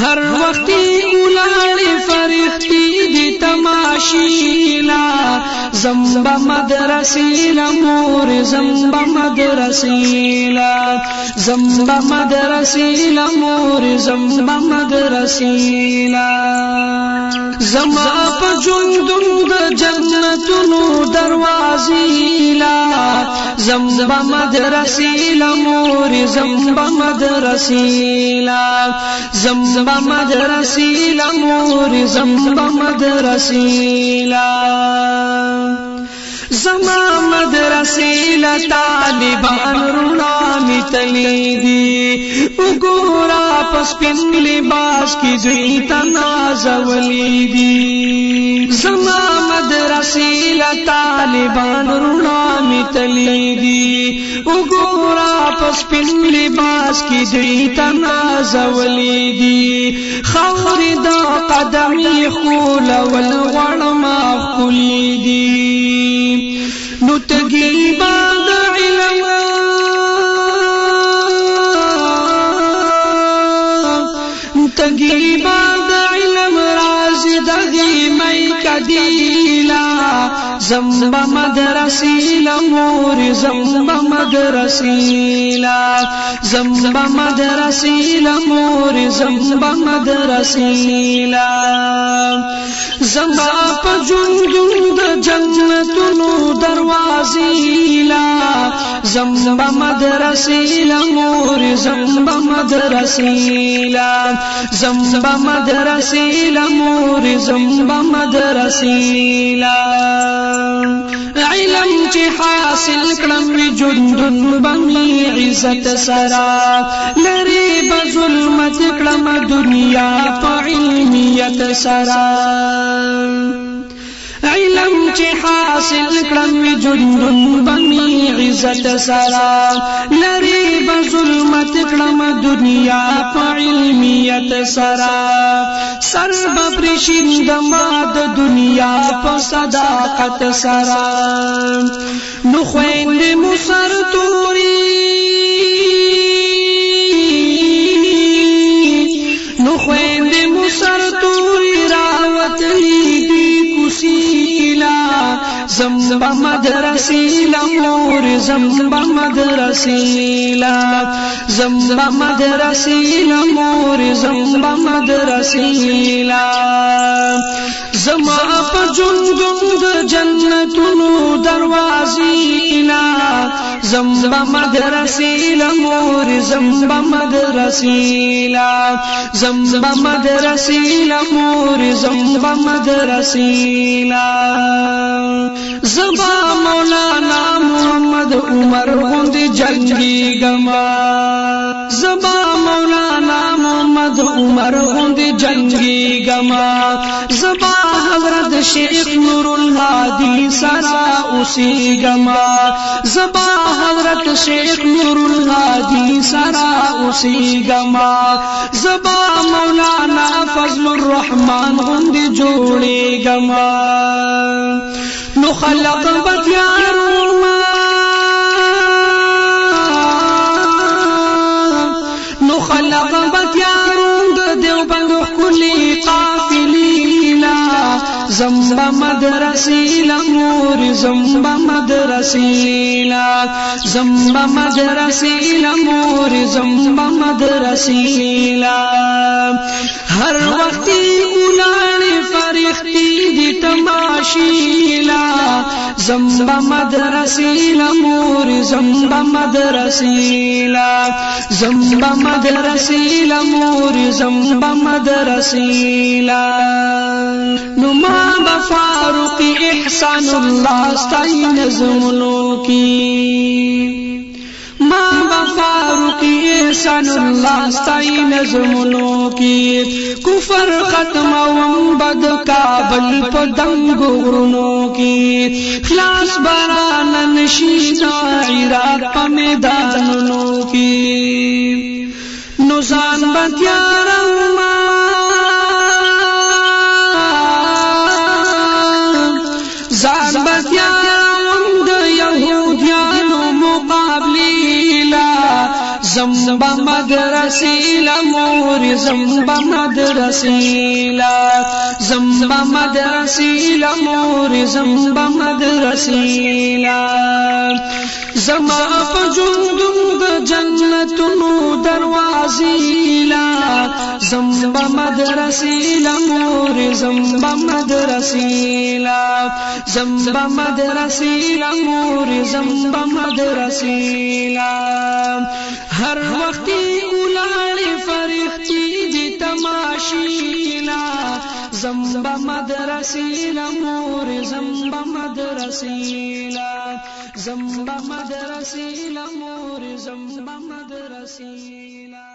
هر وختي ولاني فرحتي دي تماشيلا زمبا مدرسيلا مور زمبا مدرسيلا زمبا مدرسيلا مور زمبا مدرسيلا زما په ژوندون د جنتونو دروازيلا زمبا مدرسيلا مور زمبا مدرسيلا زمبا مدرسيلا مور زمبا مدرسيلا زما مدرسيلا طالبان رونا متليدي وګورا پس پن لباس کی دوی تنازولی دی زما مدرسیلا طالبان رونا متلیدی وګورا پس پن لباس کی دوی تنازولی دی خوري دا قدمی خول والغړما خلی دی نو تگی بعد علم تگی بعد علم رازی دغی مئی کدیلا زمبا مدرسیلا مور زمبا مدرسیلا زمبا مدرسیلا مور زمبا مدرسیلا زمبا په ژوندون د جنتونو دروازيلا زمبا مدرسيلا مور زمبا مدرسيلا زمبا مدرسيلا مور زمبا مدرسيلا علم چې حاصل کړم جندن بمی عزت سرا لری بظلمت کړم دنیا په علمیت سرا علم چې حاصل کړم جندن بمی عزت سرا لری بظلمت کړم دنیا په علمیت سرا سر بپرشیند ما د دنیا په صداقت سرا نو خویند مو سر توری نو خویند مو سر توری راوتلی دی کوسیلا زمبا مدرسیلا مور زمبا مدرسیلا زمبا مدرسیلا مور زمبا مدرسیلا زما په ژوندون د جنتونو دروازيلا زمبا مدرسیلا مور زمبا مدرسیلا زمبا مدرسیلا مور زمبا مدرسیلا زبا مولانا محمد عمر غوند جنگی گما زبا مولانا محمد عمر غوند جنگی گما زبا حضرت شیخ نور الهادی سرا اسی گما زبا حضرت شیخ نور الهادی سرا اسی گما زبا مولانا فضل الرحمن غوند جوڑی گما نو خلق بدیارو ما نو خلق بدیارو د دیوبند کلی قافلیلا زمبا مدرسیلا مور زمبا مدرسیلا زمبا مدرسیلا مور زمبا مدرسیلا هر وختي اولاني فرحتي دي تماشيلا زمبا مدرسيلا مور زمبا مدرسيلا زمبا مدرسيلا مور زمبا مدرسيلا نما بفاروق احسان الله استعين زملوكي ما بفاروق احسان الله استعين زملوكي کفر ختم وم بد کابل په دنګو غرونو کې خلاص باران نشینا عراق په میدانونو کې نو ځان بتیارم ځان بتیارم د يهوديانو مقابله زم زمبا مدرسیلا مور زمبا مدرسیلا زمبا مدرسیلا مور زمبا مدرسیلا زما پجوندم د جنتونو دروازیلا زمبا مدرسیلا مور زمبا مدرسیلا زمبا مدرسیلا مور زمبا مدرسیلا ہر وقتی اولاڑی فرحتی دی تماشیلا زمبا مدرسیلا مور زمبا مدرسیلا زمبا مدرسیلا مور زمبا مدرسیلا